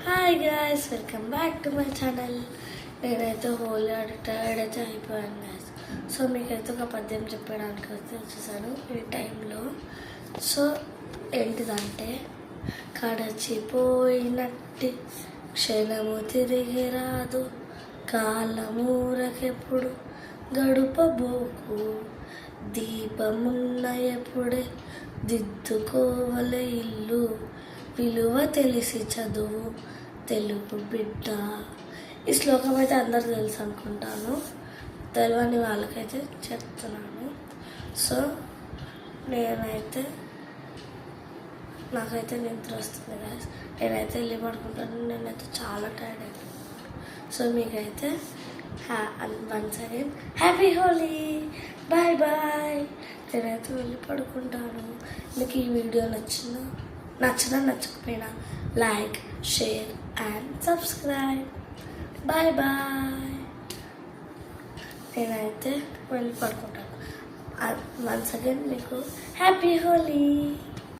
Hi guys, welcome back to my channel. నేనైతే హోలీ ఆడి tired అయితే అయిపోయాను గాయస్. సో మీకైతే ఒక పద్యం చెప్పడానికి అయితే వచ్చేసాను ఈ టైంలో. సో ఏంటిదంటే, కడచిపోయినట్టి క్షణము తిరిగి రాదు, కాలమూరకెప్పుడు గడుపబోకు, దీపమున్న ఎప్పుడే దిద్దుకోవలే ఇల్లు, విలువ తెలిసి చదువు తెలుగు బిడ్డ. ఈ శ్లోకం అయితే అందరు తెలుసు అనుకుంటాను, తెలియని వాళ్ళకైతే చెప్తున్నాను. సో నాకైతే నిద్ర వస్తుంది గాయస్. నేనైతే వెళ్ళి పడుకుంటాను. నేనైతే చాలా టైర్డ్ అయిపోయాను. సో మీకైతే once again happy Holi, bye bye. నేనైతే వెళ్ళి పడుకుంటాను. మీకు ఈ వీడియో నచ్చకపోయినా like, share and subscribe. Bye bye. నేనైతే వెళ్ళి పడుకుంటాను. వన్స్ అగైన్ మీకు హ్యాపీ హోలీ.